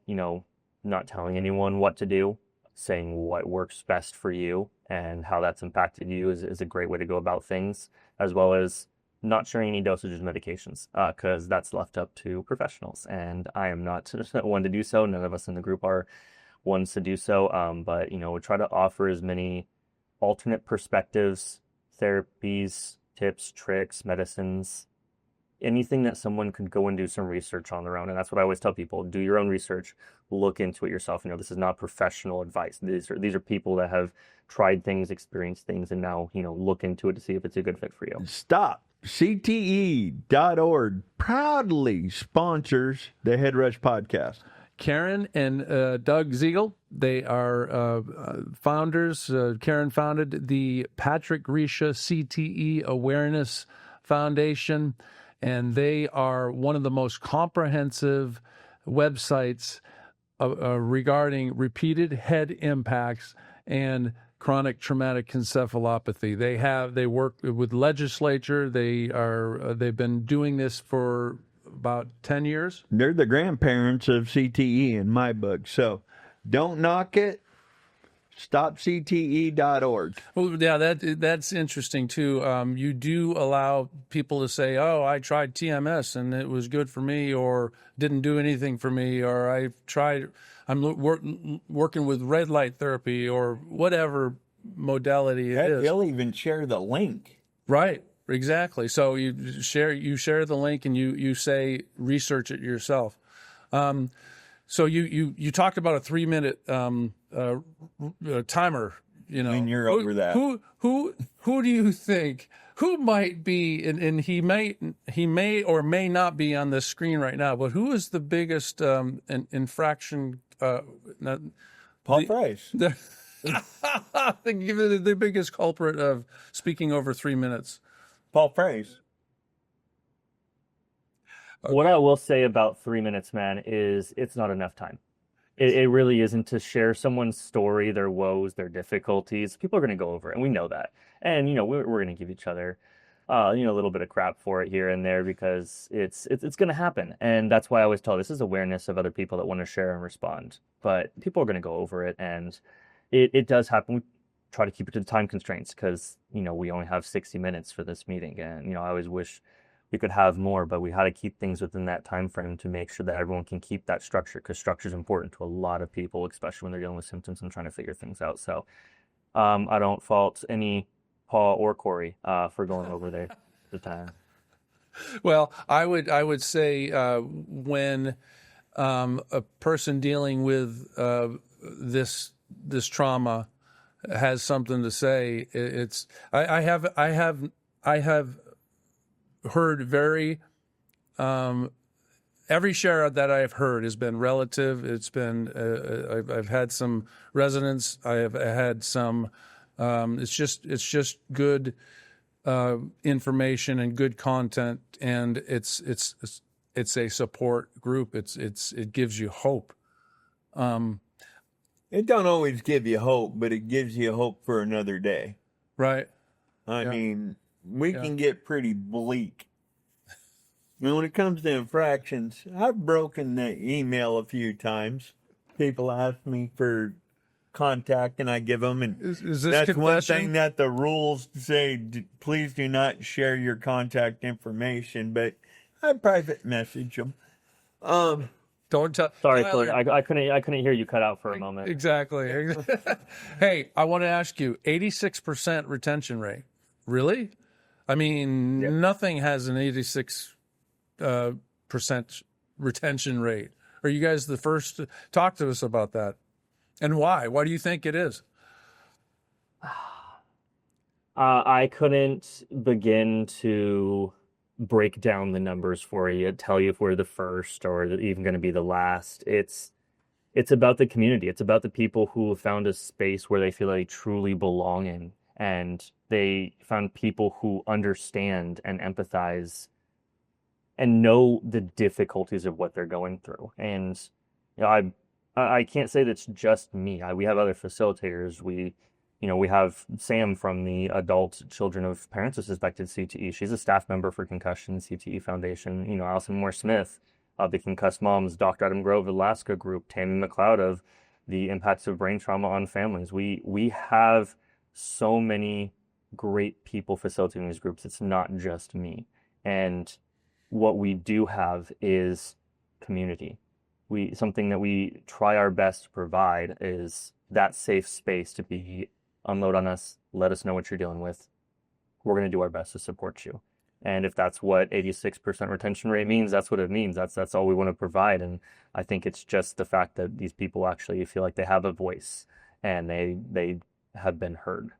not telling anyone what to do, saying what works best for you and how that's impacted you is a great way to go about things, as well as not sharing any dosages of medications, because that's left up to professionals. And I am not one to do so. None of us in the group are ones to do so. But, we try to offer as many alternate perspectives, therapies, tips, tricks, medicines, anything that someone could go and do some research on their own. And that's what I always tell people: do your own research, look into it yourself. This is not professional advice. These are people that have tried things, experienced things, and now, look into it to see if it's a good fit for you. Stop. CTE.org proudly sponsors the HeadRush Podcast. Karen and Doug Ziegel, they are founders. Karen founded the Patrick Grisha CTE Awareness Foundation, and they are one of the most comprehensive websites regarding repeated head impacts and chronic traumatic encephalopathy. They work with legislature. They've been doing this for about 10 years. They're the grandparents of CTE in my book. So don't knock it. StopCTE.org. Well, yeah, that's interesting too. You do allow people to say, "Oh, I tried TMS and it was good for me," or "didn't do anything for me," or I'm working with red light therapy," or whatever modality it is. They'll even share the link. Right. Exactly. So you share the link and you say research it yourself. So you talked about a 3-minute timer. And you're over that. Who do you think? Who might be? And he may or may not be on the screen right now. But who is the biggest infraction? Paul Frase. The biggest culprit of speaking over 3 minutes. Paul Frase. Okay. What I will say about 3 minutes, man, is it's not enough time. It really isn't to share someone's story, their woes, their difficulties. People are going to go over it, and we know that. And, we're going to give each other, a little bit of crap for it here and there, because it's going to happen. And that's why I always tell this is awareness of other people that want to share and respond. But people are going to go over it, and it does happen. We try to keep it to the time constraints because, we only have 60 minutes for this meeting. And, I always wish we could have more, but we had to keep things within that time frame to make sure that everyone can keep that structure, because structure is important to a lot of people, especially when they're dealing with symptoms and trying to figure things out. So I don't fault any Paul or Corey for going over there the time. Well, I would say when a person dealing with this trauma has something to say, I have heard every share that I've heard has been relative. It's been I've had some resonance. I have had some. It's just good information and good content, and it's a support group. It gives you hope. It don't always give you hope, but it gives you hope for another day. Right. I mean, we can get pretty bleak. And when it comes to infractions, I've broken the email a few times. People ask me for contact, and I give them. And is this that's confession? one thing that the rules say: please do not share your contact information. But I private message them. Don't tell. Sorry, Tyler, Fleur, I couldn't hear you cut out for a moment. Exactly. Hey, I want to ask you: 86% retention rate. Really? I mean, Yep. Nothing has an 86% retention rate. Are you guys the first to talk to us about that? And why? Why do you think it is? I couldn't begin to break down the numbers for you, tell you if we're the first or even going to be the last. It's about the community. It's about the people who have found a space where they feel they truly belong in, and they found people who understand and empathize and know the difficulties of what they're going through. And I can't say that's just me. We have other facilitators. We We have Sam from the Adult Children of Parents with Suspected CTE. She's a staff member for Concussion CTE Foundation. Allison Moore-Smith of the Concussed Moms, Dr. Adam Grove, Alaska Group, Tammy McLeod of the Impacts of Brain Trauma on Families. We have so many great people facilitating these groups. It's not just me. And what we do have is community. Something that we try our best to provide is that safe space to be unload on us, let us know what you're dealing with. We're going to do our best to support you. And if that's what 86% retention rate means, that's what it means. That's all we want to provide. And I think it's just the fact that these people actually feel like they have a voice and they have been heard.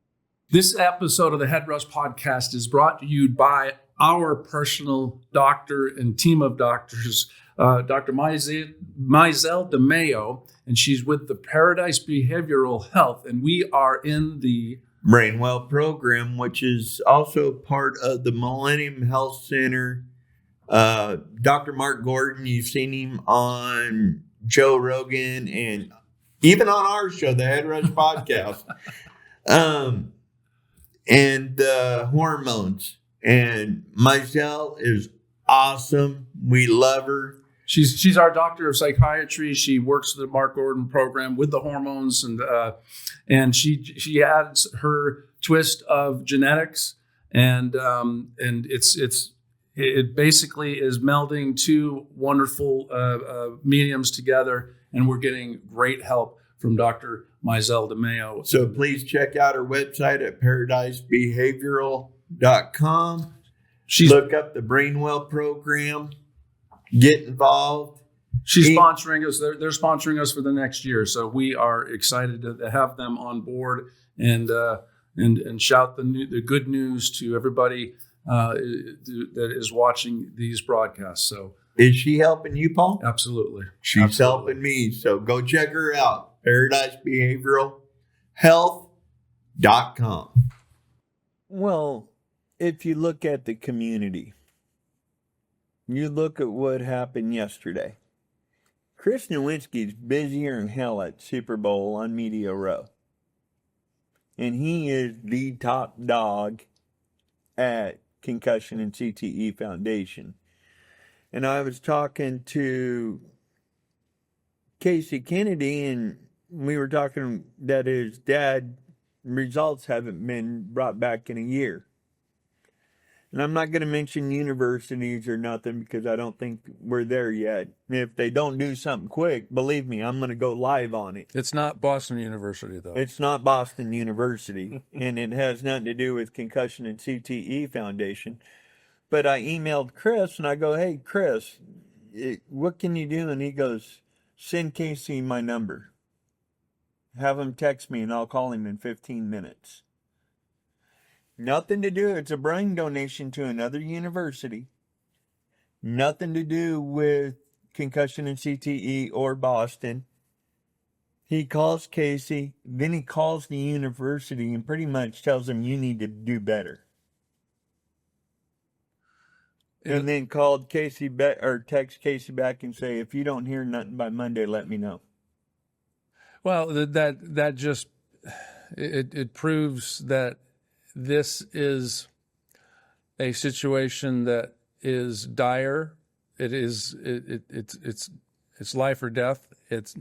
This episode of the HeadRush Podcast is brought to you by our personal doctor and team of doctors, Dr. Mizelle DeMayo, and she's with the Paradise Behavioral Health, and we are in the Brainwell program, which is also part of the Millennium Health Center. Dr. Mark Gordon, you've seen him on Joe Rogan and even on our show, the HeadRush Podcast. And the hormones. And Mizelle is awesome. We love her. She's our doctor of psychiatry. She works the Mark Gordon program with the hormones, and she adds her twist of genetics, and it basically is melding two wonderful mediums together, and we're getting great help from Dr. Mizelle DeMayo. So please check out her website at paradisebehavioral.com. Look up the Brainwell program. Get involved. She's sponsoring us. They're sponsoring us for the next year, so we are excited to have them on board and shout the good news to everybody that is watching these broadcasts. So, is she helping you, Paul? Absolutely. She's helping me. So go check her out. ParadiseBehavioralHealth.com. Well, if you look at the community, you look at what happened yesterday. Chris Nowinski's busier than hell at Super Bowl on Media Row. And he is the top dog at Concussion and CTE Foundation. And I was talking to Casey Kennedy, and we were talking that his dad results haven't been brought back in a year. And I'm not going to mention universities or nothing because I don't think we're there yet. If they don't do something quick, believe me, I'm going to go live on it. It's not Boston University, though. It's not Boston University, and it has nothing to do with Concussion and CTE Foundation. But I emailed Chris, and I go, hey, Chris, what can you do? And he goes, send Casey my number. Have him text me, and I'll call him in 15 minutes. Nothing to do. It's a brain donation to another university. Nothing to do with Concussion and CTE or Boston. He calls Casey, then he calls the university and pretty much tells them you need to do better. And then called Casey back or text Casey back and say, if you don't hear nothing by Monday, let me know. Well, that just it proves that this is a situation that is dire. It's life or death. It's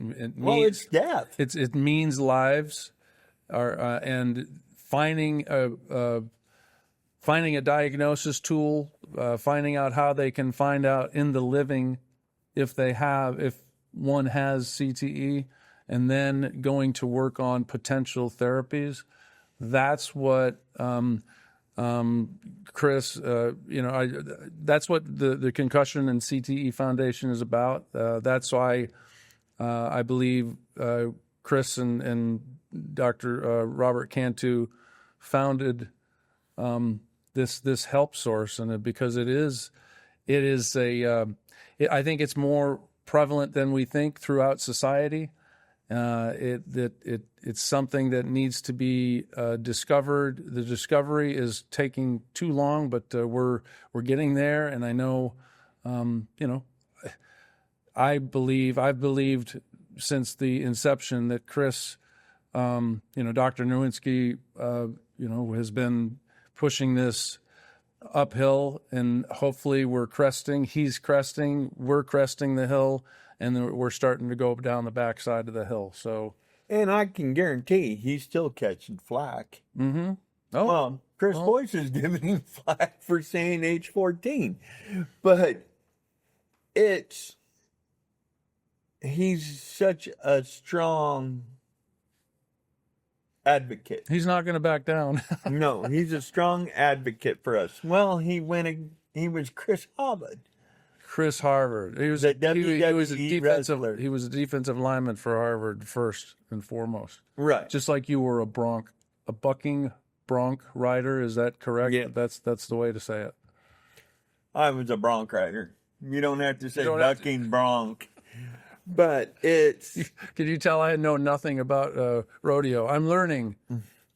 death. It means lives are and finding a diagnosis tool, finding out how they can find out in the living if one has CTE, and then going to work on potential therapies. That's what Chris, that's what the Concussion and CTE Foundation is about. That's why I believe Chris and Dr. Robert Cantu founded this help source, and because it is I think it's more prevalent than we think throughout society. It's something that needs to be discovered. The discovery is taking too long, but we're getting there. And I know, I've believed since the inception that Chris Dr. Nowinski, has been pushing this uphill, and hopefully we're cresting. He's cresting. We're cresting the hill, and then we're starting to go down the backside of the hill. So, And I can guarantee he's still catching flack. mm-hmm. Oh, Well, Chris Boyce is giving him flack for saying age 14. But he's such a strong advocate. he's not going to back down. No, he's a strong advocate for us. Well, he was Chris Harvard. Chris Harvard. He was The he was a WWE defensive wrestler. he was a defensive lineman for Harvard first and foremost. Right. Just like you were a bucking bronc rider. Is that correct? Yeah. That's the way to say it. I was a bronc rider. You don't have to say don't have to- bucking bronc. But it's Can you tell I know nothing about rodeo? I'm learning,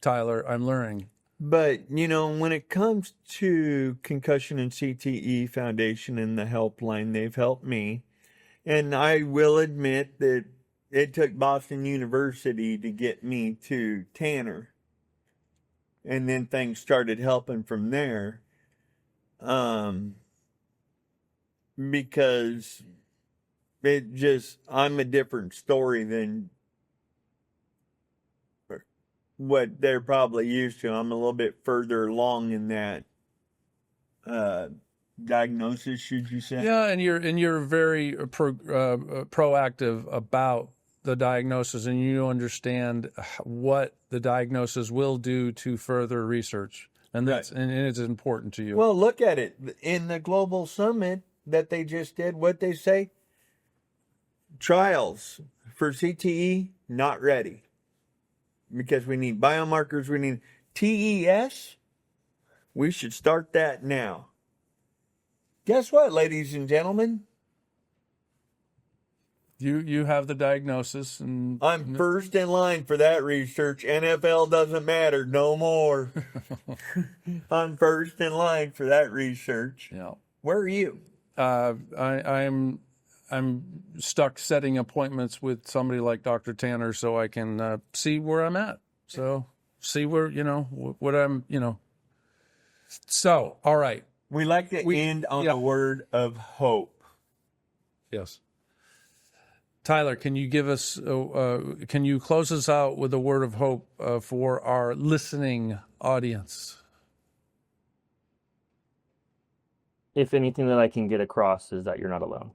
Tyler. I'm learning. But, when it comes to Concussion and CTE Foundation and the helpline, they've helped me. And I will admit that it took Boston University to get me to Tanner. And then things started helping from there. Because I'm a different story than what they're probably used to. I'm a little bit further along in that diagnosis, should you say? Yeah, and you're very proactive about the diagnosis, and you understand what the diagnosis will do to further research, and that's and it's important to you. Well, look at it in the global summit that they just did. What they say? Trials for CTE not ready. Because we need biomarkers, we need TES. We should start that now. Guess what, ladies and gentlemen? You have the diagnosis, and I'm first in line for that research. NFL doesn't matter no more. I'm first in line for that research. yeah. Where are you? I'm stuck setting appointments with somebody like Dr. Tanner so I can see where I'm at. So see where, what I'm. So, all right. We like to end on a word of hope. Yes. Tyler, can you give us, can you close us out with a word of hope for our listening audience? If anything that I can get across is that you're not alone.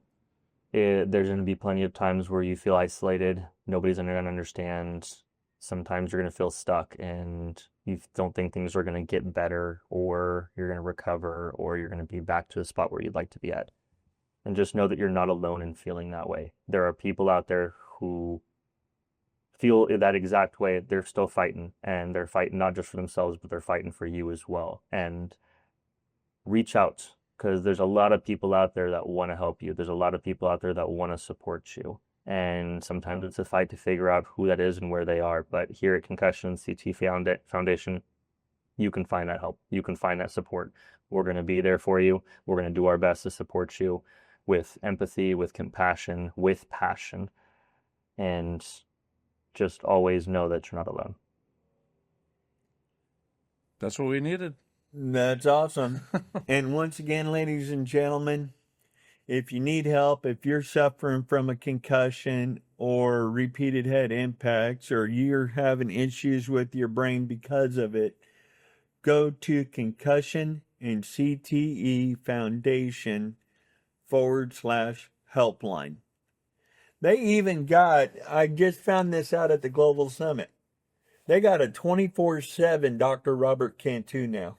There's going to be plenty of times where you feel isolated. Nobody's going to understand. Sometimes you're going to feel stuck and you don't think things are going to get better, or you're going to recover, or you're going to be back to the spot where you'd like to be at. And just know that you're not alone in feeling that way. There are people out there who feel that exact way. They're still fighting, and they're fighting not just for themselves, but they're fighting for you as well. And reach out, because there's a lot of people out there that want to help you. There's a lot of people out there that want to support you. And sometimes it's a fight to figure out who that is and where they are. But here at Concussion CTE Foundation, you can find that help. You can find that support. We're going to be there for you. We're going to do our best to support you with empathy, with compassion, with passion. And just always know that you're not alone. That's what we needed. That's awesome. And once again, ladies and gentlemen, if you need help, if you're suffering from a concussion or repeated head impacts, or you're having issues with your brain because of it, go to Concussion and CTE Foundation /helpline. They even got, I just found this out at the Global Summit, they got a 24/7 Dr. Robert Cantu now.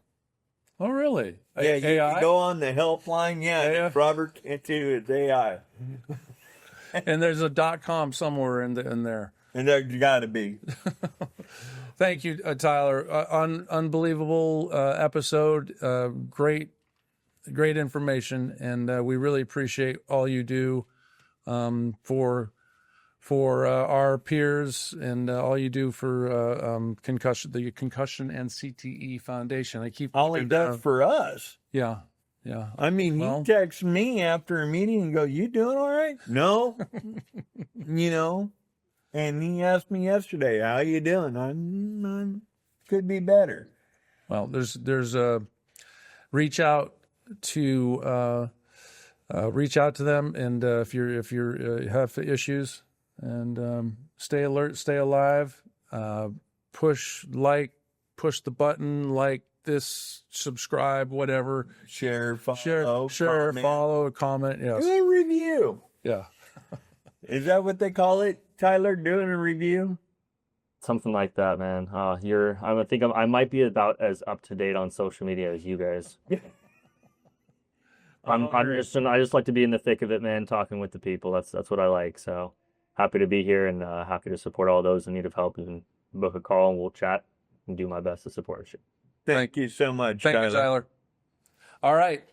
Oh, really? Yeah, you AI? can go on the helpline. Yeah, AI? Robert Cantu is AI. And there's a .com somewhere in there. And there's got to be. Thank you, Tyler. Unbelievable episode. Great information, and we really appreciate all you do for our peers, and all you do for the Concussion and CTE Foundation. I keep All he does for us. Yeah. I mean, he texts me after a meeting and go, "You doing all right?" No. And he asked me yesterday, "How you doing?" I'm could be better. Well, there's reach out to them, and if you have issues, and stay alert, stay alive. Push the button, like this, subscribe, whatever. Share, follow, follow, comment. Yes. Do a review. Yeah. Is that what they call it, Tyler? Doing a review? Something like that, man. I might be about as up to date on social media as you guys. I just like to be in the thick of it, man, talking with the people. That's what I like. So happy to be here, and happy to support all those in need of help. And book a call and we'll chat and do my best to support you. Thank you so much, Thank Tyler. you, Tyler. All right.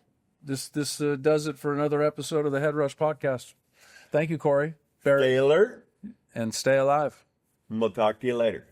This does it for another episode of the HeadRush Podcast. Thank you, Corey Berry. Stay alert. And stay alive. We'll talk to you later.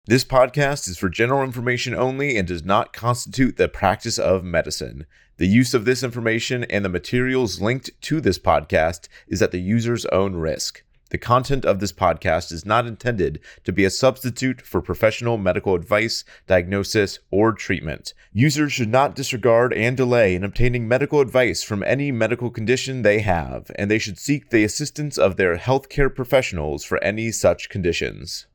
This podcast is for general information only and does not constitute the practice of medicine. The use of this information and the materials linked to this podcast is at the user's own risk. The content of this podcast is not intended to be a substitute for professional medical advice, diagnosis, or treatment. Users should not disregard and delay in obtaining medical advice from any medical condition they have, and they should seek the assistance of their healthcare professionals for any such conditions.